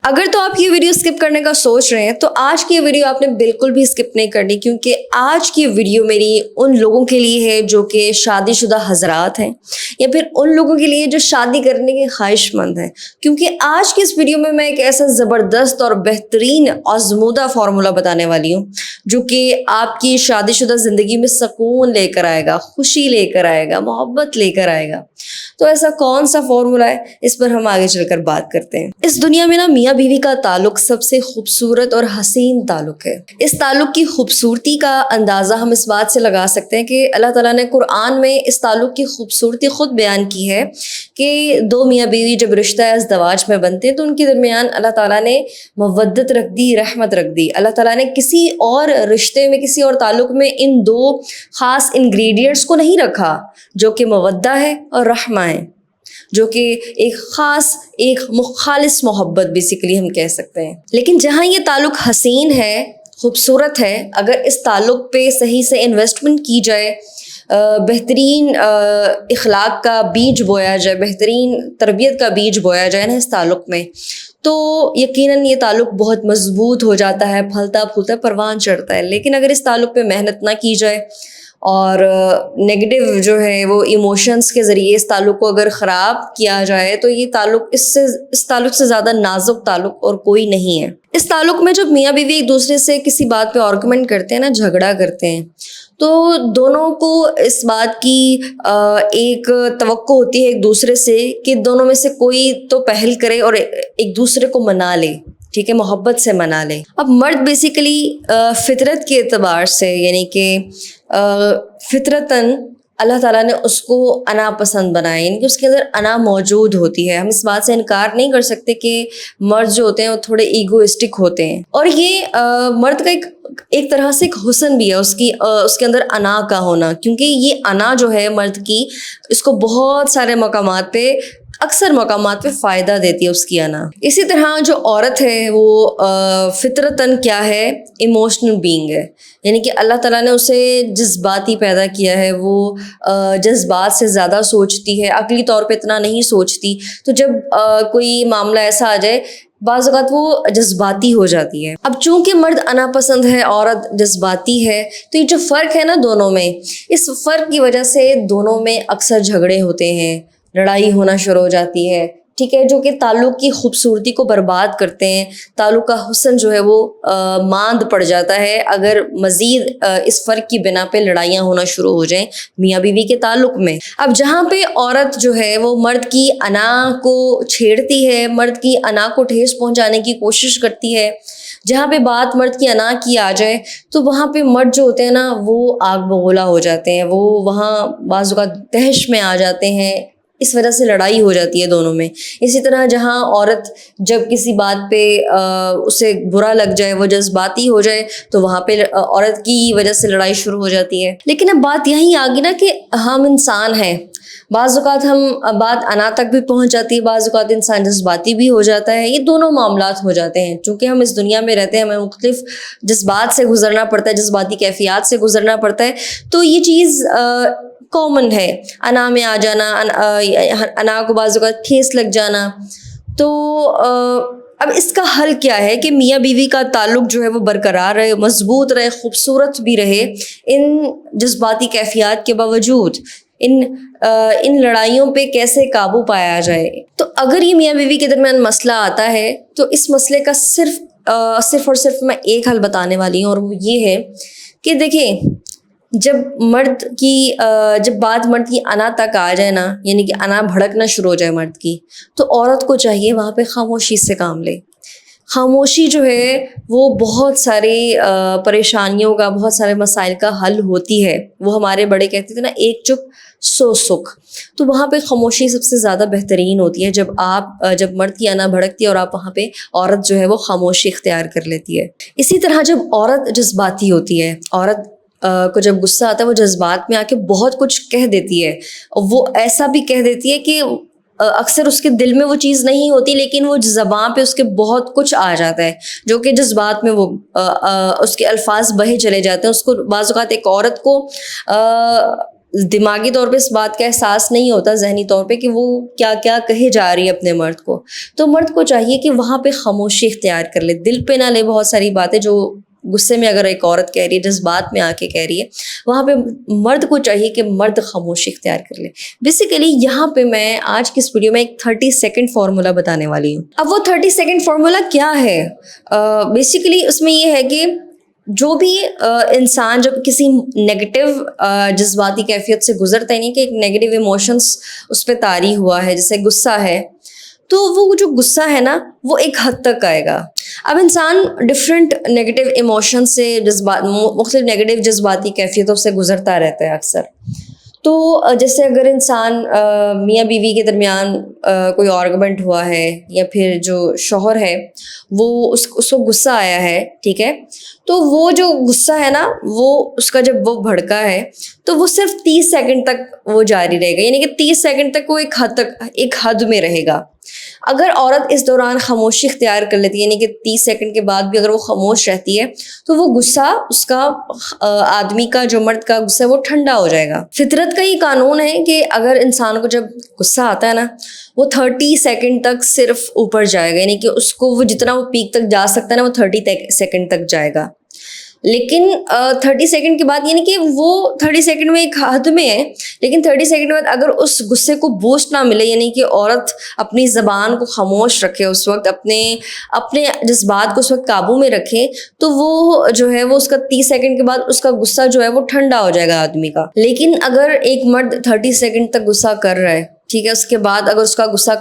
اگر تو آپ یہ ویڈیو اسکپ کرنے کا سوچ رہے ہیں تو آج کی ویڈیو آپ نے بالکل بھی اسکپ نہیں کرنی، کیونکہ آج کی ویڈیو میری ان لوگوں کے لیے ہے جو کہ شادی شدہ حضرات ہیں، یا پھر ان لوگوں کے لیے جو شادی کرنے کے خواہش مند ہیں، کیونکہ آج کی اس ویڈیو میں میں ایک ایسا زبردست اور بہترین آزمودہ فارمولا بتانے والی ہوں جو کہ آپ کی شادی شدہ زندگی میں سکون لے کر آئے گا، خوشی لے کر آئے گا، محبت لے کر آئے گا۔ تو ایسا کون سا فارمولا ہے، اس پر ہم آگے چل کر بات کرتے ہیں۔ اس دنیا میں میاں بیوی کا تعلق سب سے خوبصورت اور حسین تعلق ہے۔ اس تعلق کی خوبصورتی کا اندازہ ہم اس بات سے لگا سکتے ہیں کہ اللہ تعالیٰ نے قرآن میں اس تعلق کی خوبصورتی خود بیان کی ہے کہ دو میاں بیوی جب رشتہ ازدواج میں بنتے ہیں تو ان کے درمیان اللہ تعالیٰ نے مودت رکھ دی، رحمت رکھ دی۔ اللہ تعالیٰ نے کسی اور رشتے میں، کسی اور تعلق میں ان دو خاص انگریڈینٹس کو نہیں رکھا جو کہ مودہ ہے اور رحمہ ہے، جو کہ ایک خاص، ایک خالص محبت بیسیکلی ہم کہہ سکتے ہیں۔ لیکن جہاں یہ تعلق حسین ہے، خوبصورت ہے، اگر اس تعلق پہ صحیح سے انویسٹمنٹ کی جائے، بہترین اخلاق کا بیج بویا جائے، بہترین تربیت کا بیج بویا جائے نا اس تعلق میں، تو یقیناً یہ تعلق بہت مضبوط ہو جاتا ہے، پھلتا پھولتا پروان چڑھتا ہے۔ لیکن اگر اس تعلق پہ محنت نہ کی جائے اور نیگیٹو جو ہے وہ ایموشنز کے ذریعے اس تعلق کو اگر خراب کیا جائے تو یہ تعلق اس تعلق سے زیادہ نازک تعلق اور کوئی نہیں ہے۔ اس تعلق میں جب میاں بیوی ایک دوسرے سے کسی بات پہ آرگومنٹ کرتے ہیں نا، جھگڑا کرتے ہیں، تو دونوں کو اس بات کی ایک توقع ہوتی ہے ایک دوسرے سے کہ دونوں میں سے کوئی تو پہل کرے اور ایک دوسرے کو منا لے، ٹھیک ہے، محبت سے منا لے۔ اب مرد بیسیکلی فطرت کے اعتبار سے، یعنی کہ فطرتاً اللہ تعالیٰ نے اس کو انا پسند بنایا، یعنی کہ اس کے اندر انا موجود ہوتی ہے۔ ہم اس بات سے انکار نہیں کر سکتے کہ مرد جو ہوتے ہیں وہ تھوڑے ایگوئسٹک ہوتے ہیں، اور یہ مرد کا ایک طرح سے ایک حسن بھی ہے اس کے اندر انا کا ہونا، کیونکہ یہ انا جو ہے مرد کی، اس کو بہت سارے مقامات پہ، اکثر مقامات پہ فائدہ دیتی ہے اس کی انا۔ اسی طرح جو عورت ہے وہ فطرتاً کیا ہے، ایموشنل بینگ ہے، یعنی کہ اللہ تعالیٰ نے اسے جذباتی پیدا کیا ہے، وہ جذبات سے زیادہ سوچتی ہے، عقلی طور پہ اتنا نہیں سوچتی۔ تو جب کوئی معاملہ ایسا آ جائے، بعض اوقات وہ جذباتی ہو جاتی ہے۔ اب چونکہ مرد انا پسند ہے، عورت جذباتی ہے، تو یہ جو فرق ہے نا دونوں میں، اس فرق کی وجہ سے دونوں میں اکثر جھگڑے ہوتے ہیں، لڑائی ہونا شروع ہو جاتی ہے، ٹھیک ہے، جو کہ تعلق کی خوبصورتی کو برباد کرتے ہیں۔ تعلق کا حسن جو ہے وہ ماند پڑ جاتا ہے اگر مزید اس فرق کی بنا پہ لڑائیاں ہونا شروع ہو جائیں میاں بیوی کے تعلق میں۔ اب جہاں پہ عورت جو ہے وہ مرد کی انا کو چھیڑتی ہے، مرد کی انا کو ٹھیس پہنچانے کی کوشش کرتی ہے، جہاں پہ بات مرد کی انا کی آ جائے تو وہاں پہ مرد جو ہوتے ہیں نا وہ آگ بگولا ہو جاتے ہیں، وہ وہاں بعض اوقات تہش میں آ جاتے ہیں، اس وجہ سے لڑائی ہو جاتی ہے دونوں میں۔ اسی طرح جہاں عورت جب کسی بات پہ اسے برا لگ جائے، وہ جذباتی ہو جائے، تو وہاں پہ عورت کی وجہ سے لڑائی شروع ہو جاتی ہے۔ لیکن اب بات یہیں آ گئی نا کہ ہم انسان ہیں، بعض اوقات بات انا تک بھی پہنچ جاتی ہے، بعض اوقات انسان جذباتی بھی ہو جاتا ہے، یہ دونوں معاملات ہو جاتے ہیں۔ چونکہ ہم اس دنیا میں رہتے ہیں، ہمیں مختلف جذبات سے گزرنا پڑتا ہے، جذباتی کیفیات سے گزرنا پڑتا ہے، تو یہ چیز کامن ہے، انا میں آ جانا، انا کو بعض اوقات ٹھیس لگ جانا۔ تو اب اس کا حل کیا ہے کہ میاں بیوی کا تعلق جو ہے وہ برقرار رہے، مضبوط رہے، خوبصورت بھی رہے، ان جذباتی کیفیات کے باوجود ان لڑائیوں پہ کیسے قابو پایا جائے؟ تو اگر یہ میاں بیوی کے درمیان مسئلہ آتا ہے تو اس مسئلے کا صرف اور صرف میں ایک حل بتانے والی ہوں، اور وہ یہ ہے کہ دیکھیں، جب بات مرد کی انا تک آ جائے نا، یعنی کہ انا بھڑکنا شروع ہو جائے مرد کی، تو عورت کو چاہیے وہاں پہ خاموشی سے کام لے۔ خاموشی جو ہے وہ بہت ساری پریشانیوں کا، بہت سارے مسائل کا حل ہوتی ہے۔ وہ ہمارے بڑے کہتے تھے نا، ایک چپ سو سکھ، تو وہاں پہ خاموشی سب سے زیادہ بہترین ہوتی ہے۔ جب مرد کی انا بھڑکتی ہے اور آپ وہاں پہ عورت جو ہے وہ خاموشی اختیار کر لیتی ہے۔ اسی طرح جب عورت جذباتی ہوتی ہے، عورت کو جب غصہ آتا ہے، وہ جذبات میں آ کے بہت کچھ کہہ دیتی ہے، وہ ایسا بھی کہہ دیتی ہے کہ اکثر اس کے دل میں وہ چیز نہیں ہوتی، لیکن وہ زبان پہ اس کے بہت کچھ آ جاتا ہے جو کہ جذبات میں وہ اس کے الفاظ بہے چلے جاتے ہیں۔ اس کو بعض اوقات ایک عورت کو دماغی طور پہ اس بات کا احساس نہیں ہوتا ذہنی طور پہ کہ وہ کیا کیا کہے جا رہی ہے اپنے مرد کو. تو مرد کو چاہیے کہ وہاں پہ خاموشی اختیار کر لے, دل پہ نہ لے بہت ساری باتیں جو غصے میں اگر ایک عورت کہہ رہی ہے, جذبات میں آ کے کہہ رہی ہے, وہاں پہ مرد کو چاہیے کہ مرد خاموشی اختیار کر لے. بیسیکلی یہاں پہ میں آج کی اس ویڈیو میں ایک 30 سیکنڈ فارمولا بتانے والی ہوں. اب وہ 30 سیکنڈ فارمولا کیا ہے؟ بیسیکلی اس میں یہ ہے کہ جو بھی انسان جب کسی نگیٹو جذباتی کیفیت سے گزرتا ہے, نہیں کہ ایک نگیٹو ایموشنس اس پہ طاری ہوا ہے, جیسے غصہ ہے, تو وہ جو غصہ ہے نا وہ ایک حد تک آئے گا. اب انسان ڈفرینٹ نگیٹو ایموشن سے مختلف نگیٹو جذباتی کیفیتوں سے گزرتا رہتا ہے اکثر. تو جیسے اگر انسان میاں بیوی کے درمیان کوئی آرگومنٹ ہوا ہے, یا پھر جو شوہر ہے وہ اس کو غصہ آیا ہے, ٹھیک ہے, تو وہ جو غصہ ہے نا وہ اس کا جب وہ بھڑکا ہے تو وہ صرف 30 سیکنڈ تک وہ جاری رہے گا, یعنی کہ 30 سیکنڈ تک وہ ایک حد میں رہے گا. اگر عورت اس دوران خاموشی اختیار کر لیتی ہے, یعنی کہ 30 سیکنڈ کے بعد بھی اگر وہ خاموش رہتی ہے, تو وہ غصہ اس کا آدمی کا, جو مرد کا غصہ ہے وہ ٹھنڈا ہو جائے گا. فطرت کا یہ قانون ہے کہ اگر انسان کو جب غصہ آتا ہے نا وہ 30 سیکنڈ تک صرف اوپر جائے گا, یعنی کہ اس کو وہ جتنا وہ پیک تک جا سکتا ہے نا وہ 30 سیکنڈ تک جائے گا. لیکن 30 سیکنڈ کے بعد, یعنی کہ وہ 30 سیکنڈ میں ایک حد میں ہے, لیکن 30 سیکنڈ بعد اگر اس غصے کو بوسٹ نہ ملے, یعنی کہ عورت اپنی زبان کو خاموش رکھے اس وقت, اپنے جذبات کو اس وقت قابو میں رکھے, تو وہ جو ہے وہ اس کا 30 سیکنڈ کے بعد اس کا غصہ جو ہے وہ ٹھنڈا ہو جائے گا آدمی کا. لیکن اگر ایک مرد 30 سیکنڈ تک غصہ کر رہا ہے, ٹھیک ہے, اس کے بعد اگر اس کا غصہ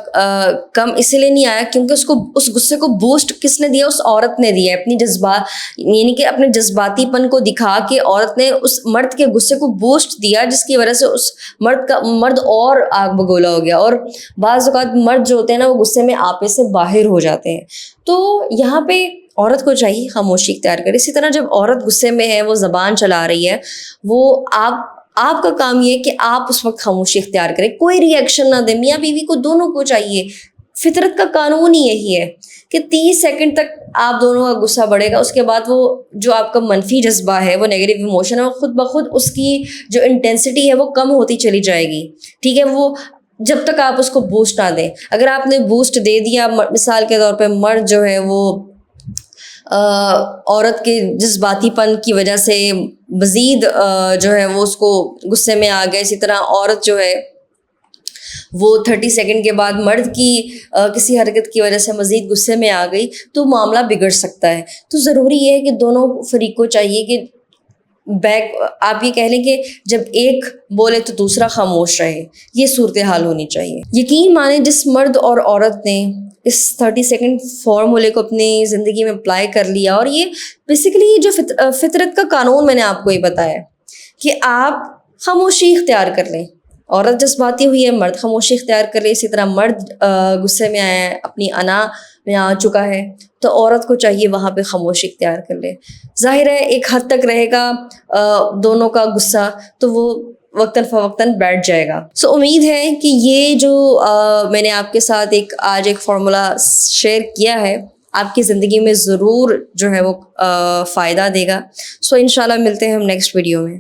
کم اسی لیے نہیں آیا کیونکہ اس غصے کو بوسٹ کس نے دیا؟ اس عورت نے دیا. اپنی جذبات, یعنی کہ اپنے جذباتی پن کو دکھا کے عورت نے اس مرد کے غصے کو بوسٹ دیا, جس کی وجہ سے اس مرد اور آگ بگولا ہو گیا. اور بعض اوقات مرد جو ہوتے ہیں نا وہ غصے میں آپے سے باہر ہو جاتے ہیں. تو یہاں پہ عورت کو چاہیے خاموشی اختیار کرے. اسی طرح جب عورت غصے میں ہے, وہ زبان چلا رہی ہے, وہ آپ کا کام یہ ہے کہ آپ اس وقت خاموشی اختیار کریں, کوئی ری ایکشن نہ دیں. میاں بیوی کو دونوں کو چاہیے, فطرت کا قانون ہی یہی ہے کہ 30 سیکنڈ تک آپ دونوں کا غصہ بڑھے گا. اس کے بعد وہ جو آپ کا منفی جذبہ ہے, وہ نیگیٹو ایموشن ہے, وہ خود بخود اس کی جو انٹینسٹی ہے وہ کم ہوتی چلی جائے گی, ٹھیک ہے, وہ جب تک آپ اس کو بوسٹ نہ دیں. اگر آپ نے بوسٹ دے دیا, مثال کے طور پہ مرد جو ہے وہ عورت کے جذباتی پن کی وجہ سے مزید جو ہے وہ اس کو غصے میں آ گیا, اسی طرح عورت جو ہے وہ 30 سیکنڈ کے بعد مرد کی کسی حرکت کی وجہ سے مزید غصے میں آ گئی, تو معاملہ بگڑ سکتا ہے. تو ضروری یہ ہے کہ دونوں فریق کو چاہیے کہ آپ یہ کہہ لیں کہ جب ایک بولے تو دوسرا خاموش رہے, یہ صورتحال ہونی چاہیے. یقین مانیں جس مرد اور عورت نے اس 30 سیکنڈ فارمولے کو اپنی زندگی میں اپلائی کر لیا, اور یہ بیسیکلی جو فطرت کا قانون میں نے آپ کو یہ بتایا کہ آپ خاموشی اختیار کر لیں. عورت جذباتی ہوئی ہے, مرد خاموشی اختیار کر لے. اسی طرح مرد غصے میں آیا ہے, اپنی انا میں آ چکا ہے, تو عورت کو چاہیے وہاں پہ خاموشی اختیار کر لے. ظاہر ہے ایک حد تک رہے گا دونوں کا غصہ, تو وہ وقتاً فوقتاً بیٹھ جائے گا. سو امید ہے کہ یہ جو میں نے آپ کے ساتھ آج ایک فارمولا شیئر کیا ہے آپ کی زندگی میں ضرور جو ہے وہ فائدہ دے گا. سو انشاءاللہ ملتے ہیں ہم نیکسٹ ویڈیو میں.